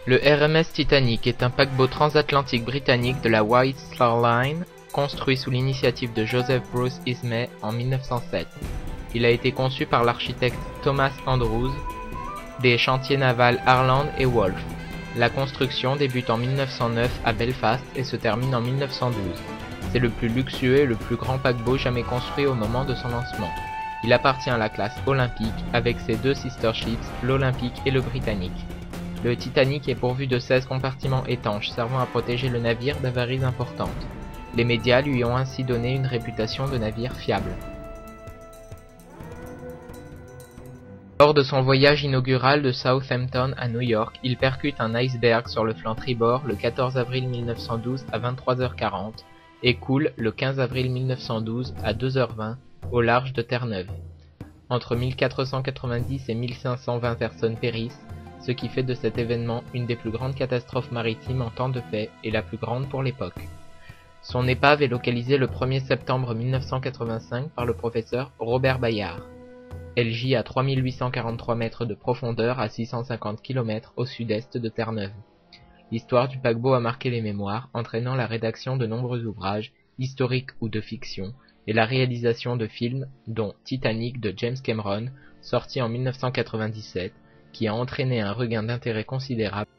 Le RMS Titanic est un paquebot transatlantique britannique de la White Star Line, construit sous l'initiative de Joseph Bruce Ismay en 1907. Il a été conçu par l'architecte Thomas Andrews des chantiers navals Harland et Wolff. La construction débute en 1909 à Belfast et se termine en 1912. C'est le plus luxueux et le plus grand paquebot jamais construit au moment de son lancement. Il appartient à la classe olympique avec ses deux sister ships, l'Olympique et le Britannique. Le Titanic est pourvu de 16 compartiments étanches servant à protéger le navire d'avaries importantes. Les médias lui ont ainsi donné une réputation de navire fiable. Lors de son voyage inaugural de Southampton à New York, il percute un iceberg sur le flanc tribord le 14 avril 1912 à 23h40 et coule le 15 avril 1912 à 2h20 au large de Terre-Neuve. Entre 1490 et 1520 personnes périssent, ce qui fait de cet événement une des plus grandes catastrophes maritimes en temps de paix et la plus grande pour l'époque. Son épave est localisée le 1er septembre 1985 par le professeur Robert Bayard. Elle gît à 3843 mètres de profondeur à 650 km au sud-est de Terre-Neuve. L'histoire du paquebot a marqué les mémoires, entraînant la rédaction de nombreux ouvrages, historiques ou de fiction, et la réalisation de films, dont Titanic de James Cameron, sorti en 1997, qui a entraîné un regain d'intérêt considérable.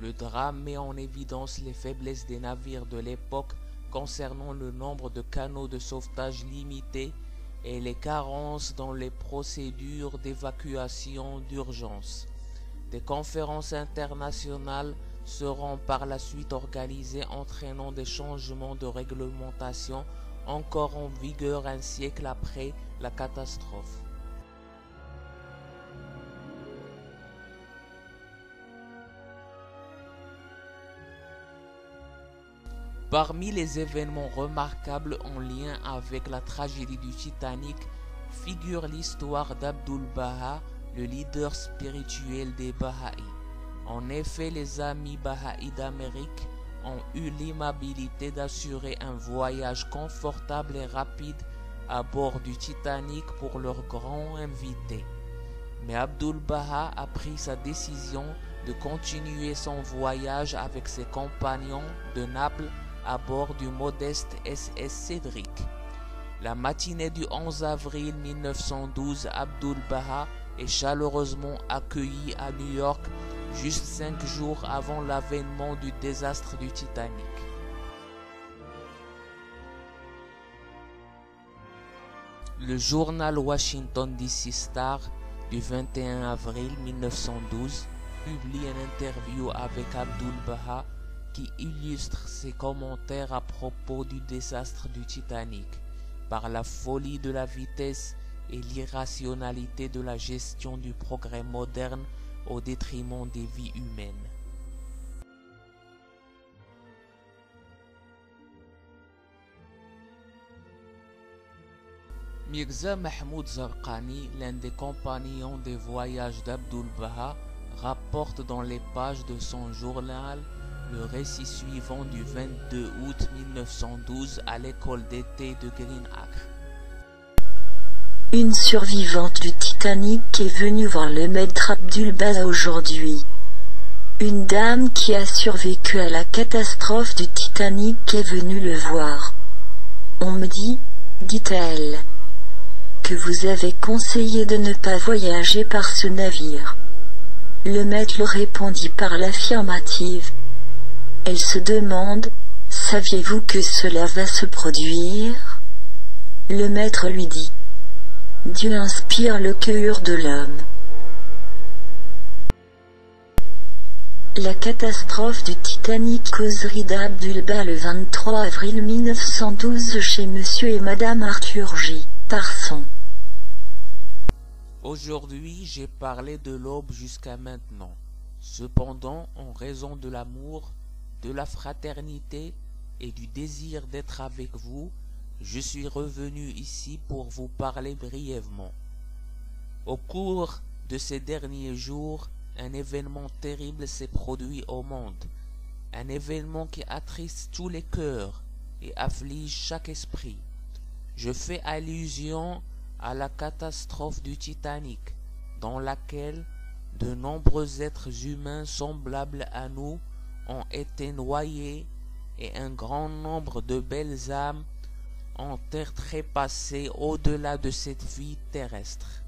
Le drame met en évidence les faiblesses des navires de l'époque concernant le nombre de canaux de sauvetage limité et les carences dans les procédures d'évacuation d'urgence. Des conférences internationales seront par la suite organisées entraînant des changements de réglementation encore en vigueur un siècle après la catastrophe. Parmi les événements remarquables en lien avec la tragédie du Titanic figure l'histoire d'Abdul Baha, le leader spirituel des Baha'i. En effet, les amis Baha'i d'Amérique ont eu l'amabilité d'assurer un voyage confortable et rapide à bord du Titanic pour leur grand invité. Mais Abdul Baha a pris sa décision de continuer son voyage avec ses compagnons de Naples à bord du modeste SS Cédric. La matinée du 11 avril 1912, Abdul Baha est chaleureusement accueilli à New York juste 5 jours avant l'avènement du désastre du Titanic. Le journal Washington DC Star du 21 avril 1912 publie une interview avec Abdul Baha qui illustre ses commentaires à propos du désastre du Titanic par la folie de la vitesse et l'irrationalité de la gestion du progrès moderne au détriment des vies humaines. Mirza Mahmoud Zarqani, l'un des compagnons des voyages d'Abdul Baha, rapporte dans les pages de son journal le récit suivant du 22 août 1912 à l'école d'été de Green Acre. Une survivante du Titanic est venue voir le maître Abdul Baha aujourd'hui. Une dame qui a survécu à la catastrophe du Titanic est venue le voir. On me dit-elle, que vous avez conseillé de ne pas voyager par ce navire. Le maître répondit par l'affirmative. Elle se demande, saviez-vous que cela va se produire? Le maître lui dit. Dieu inspire le cœur de l'homme. La catastrophe du Titanic causerie d'Abdul Baha le 23 avril 1912 chez Monsieur et Madame Arthur J. Parson. Aujourd'hui, j'ai parlé de l'aube jusqu'à maintenant. Cependant, en raison de l'amour, de la fraternité et du désir d'être avec vous, je suis revenu ici pour vous parler brièvement. Au cours de ces derniers jours, un événement terrible s'est produit au monde, un événement qui attriste tous les cœurs et afflige chaque esprit. Je fais allusion à la catastrophe du Titanic, dans laquelle de nombreux êtres humains semblables à nous ont été noyés et un grand nombre de belles âmes ont trépassé au-delà de cette vie terrestre.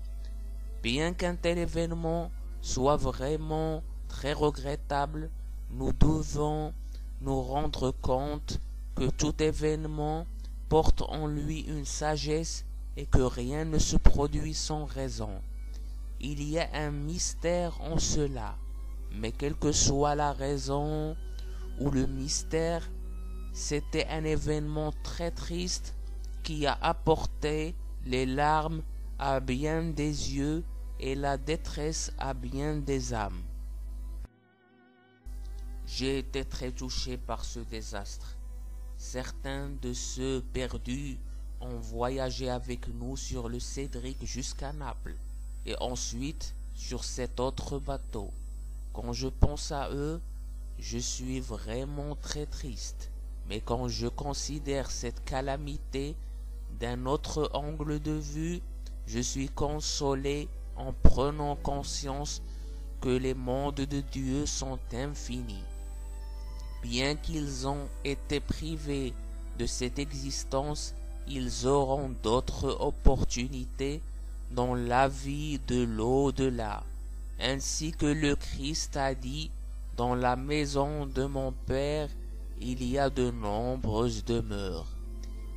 Bien qu'un tel événement soit vraiment très regrettable, nous devons nous rendre compte que tout événement porte en lui une sagesse et que rien ne se produit sans raison. Il y a un mystère en cela, mais quelle que soit la raison ou le mystère, c'était un événement très triste qui a apporté les larmes à bien des yeux et la détresse à bien des âmes. J'ai été très touché par ce désastre. Certains de ceux perdus ont voyagé avec nous sur le Cédric jusqu'à Naples et ensuite sur cet autre bateau. Quand je pense à eux, je suis vraiment très triste. Mais quand je considère cette calamité d'un autre angle de vue, je suis consolé en prenant conscience que les mondes de Dieu sont infinis. Bien qu'ils ont été privés de cette existence, ils auront d'autres opportunités dans la vie de l'au-delà. Ainsi que le Christ a dit, « Dans la maison de mon Père, il y a de nombreuses demeures. »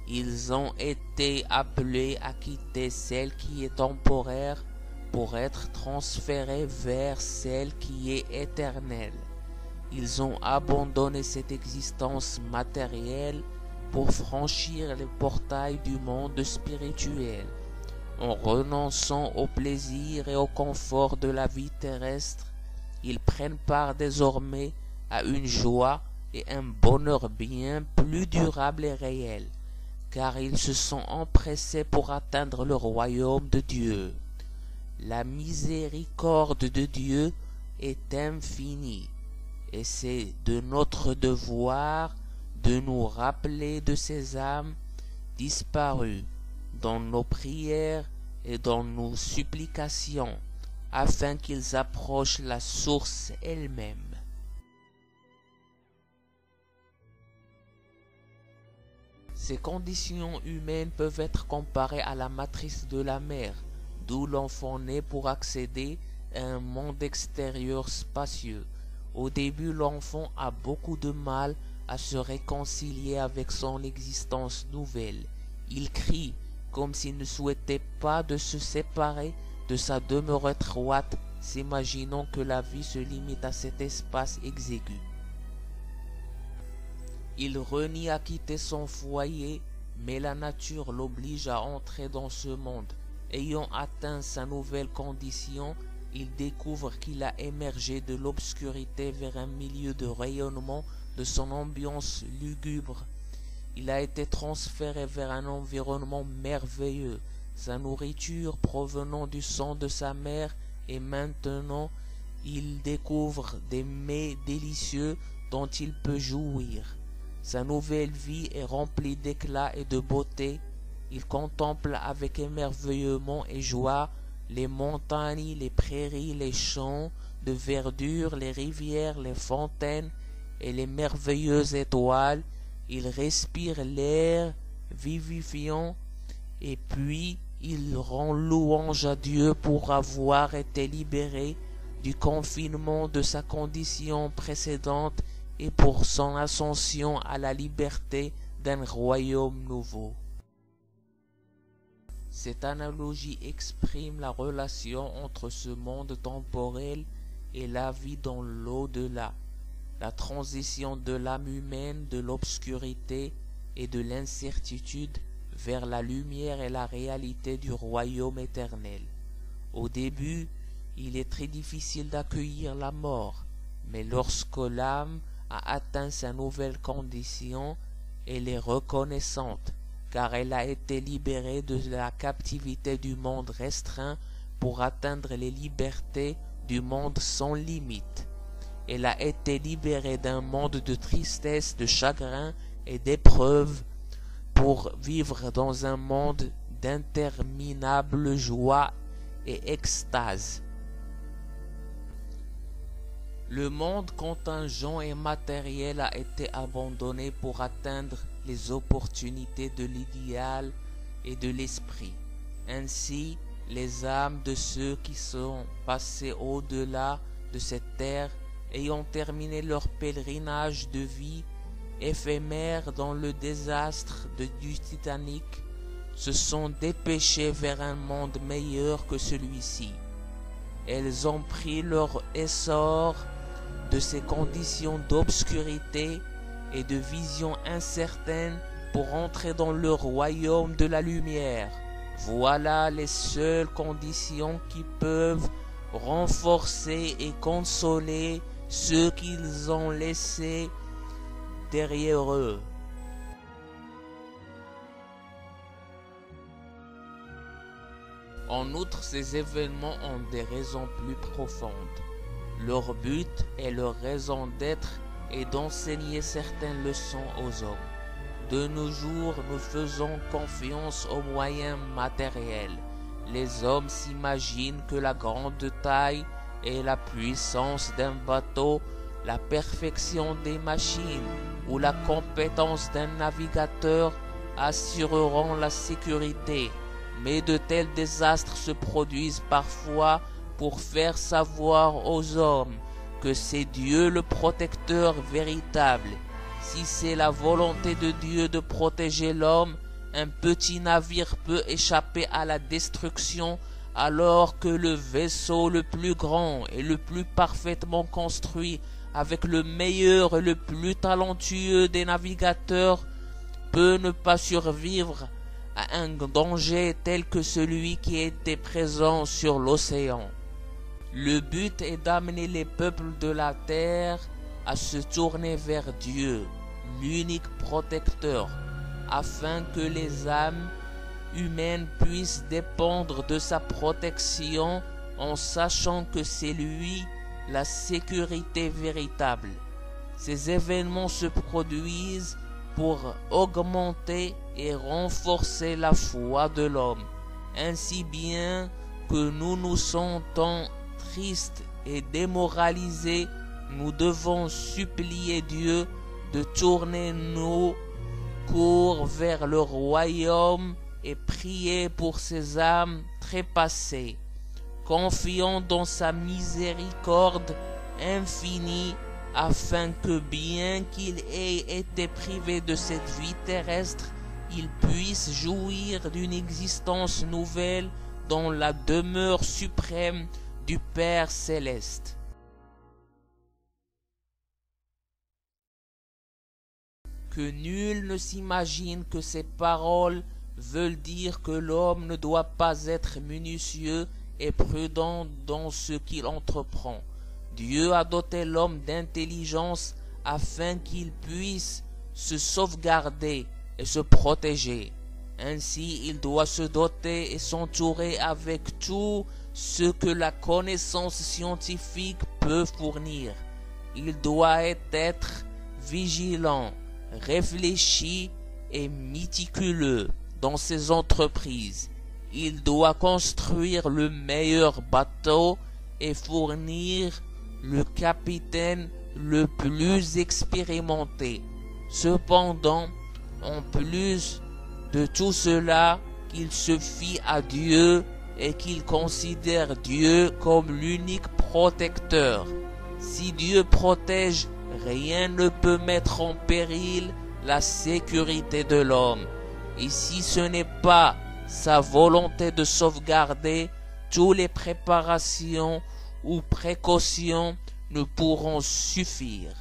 Ils ont été appelés à quitter celle qui est temporaire pour être transférés vers celle qui est éternelle. Ils ont abandonné cette existence matérielle pour franchir les portails du monde spirituel. En renonçant au plaisir et au confort de la vie terrestre, ils prennent part désormais à une joie et un bonheur bien plus durable et réel, car ils se sont empressés pour atteindre le royaume de Dieu. La miséricorde de Dieu est infinie, et c'est de notre devoir de nous rappeler de ces âmes disparues dans nos prières et dans nos supplications, afin qu'ils approchent la source elle-même. Ces conditions humaines peuvent être comparées à la matrice de la mer, d'où l'enfant naît pour accéder à un monde extérieur spacieux. Au début, l'enfant a beaucoup de mal à se réconcilier avec son existence nouvelle. Il crie comme s'il ne souhaitait pas de se séparer de sa demeure étroite, s'imaginant que la vie se limite à cet espace exigu. Il renie à quitter son foyer, mais la nature l'oblige à entrer dans ce monde. Ayant atteint sa nouvelle condition, il découvre qu'il a émergé de l'obscurité vers un milieu de rayonnement de son ambiance lugubre. Il a été transféré vers un environnement merveilleux, sa nourriture provenant du sang de sa mère, et maintenant il découvre des mets délicieux dont il peut jouir. Sa nouvelle vie est remplie d'éclat et de beauté. Il contemple avec émerveillement et joie les montagnes, les prairies, les champs de verdure, les rivières, les fontaines et les merveilleuses étoiles. Il respire l'air vivifiant et puis il rend louange à Dieu pour avoir été libéré du confinement de sa condition précédente et pour son ascension à la liberté d'un royaume nouveau. Cette analogie exprime la relation entre ce monde temporel et la vie dans l'au-delà, la transition de l'âme humaine de l'obscurité et de l'incertitude vers la lumière et la réalité du royaume éternel. Au début, il est très difficile d'accueillir la mort, mais lorsque l'âme a atteint sa nouvelle condition, elle est reconnaissante, car elle a été libérée de la captivité du monde restreint pour atteindre les libertés du monde sans limite. Elle a été libérée d'un monde de tristesse, de chagrin et d'épreuves pour vivre dans un monde d'interminable joie et extase. Le monde contingent et matériel a été abandonné pour atteindre les opportunités de l'idéal et de l'esprit. Ainsi, les âmes de ceux qui sont passés au-delà de cette terre, ayant terminé leur pèlerinage de vie éphémère dans le désastre du Titanic, se sont dépêchées vers un monde meilleur que celui-ci. Elles ont pris leur essor de ces conditions d'obscurité et de vision incertaine pour entrer dans le royaume de la lumière. Voilà les seules conditions qui peuvent renforcer et consoler ceux qu'ils ont laissés derrière eux. En outre, ces événements ont des raisons plus profondes. Leur but et leur raison d'être est d'enseigner certaines leçons aux hommes. De nos jours, nous faisons confiance aux moyens matériels. Les hommes s'imaginent que la grande taille et la puissance d'un bateau, la perfection des machines ou la compétence d'un navigateur assureront la sécurité. Mais de tels désastres se produisent parfois pour faire savoir aux hommes que c'est Dieu le protecteur véritable. Si c'est la volonté de Dieu de protéger l'homme, un petit navire peut échapper à la destruction alors que le vaisseau le plus grand et le plus parfaitement construit avec le meilleur et le plus talentueux des navigateurs peut ne pas survivre à un danger tel que celui qui était présent sur l'océan. Le but est d'amener les peuples de la terre à se tourner vers Dieu, l'unique protecteur, afin que les âmes humaines puissent dépendre de sa protection en sachant que c'est lui la sécurité véritable. Ces événements se produisent pour augmenter et renforcer la foi de l'homme, ainsi bien que nous nous sentons tristes et démoralisés, nous devons supplier Dieu de tourner nos cours vers le royaume et prier pour ces âmes trépassées, confiant dans sa miséricorde infinie, afin que bien qu'il ait été privé de cette vie terrestre, il puisse jouir d'une existence nouvelle dans la demeure suprême du Père céleste. Que nul ne s'imagine que ces paroles veulent dire que l'homme ne doit pas être minutieux et prudent dans ce qu'il entreprend. Dieu a doté l'homme d'intelligence afin qu'il puisse se sauvegarder et se protéger. Ainsi, il doit se doter et s'entourer avec tout ce que la connaissance scientifique peut fournir. Il doit être vigilant, réfléchi et méticuleux dans ses entreprises. Il doit construire le meilleur bateau et fournir le capitaine le plus expérimenté. Cependant, en plus de tout cela, qu'il se fie à Dieu et qu'il considère Dieu comme l'unique protecteur. Si Dieu protège, rien ne peut mettre en péril la sécurité de l'homme. Et si ce n'est pas sa volonté de sauvegarder, toutes les préparations ou précautions ne pourront suffire.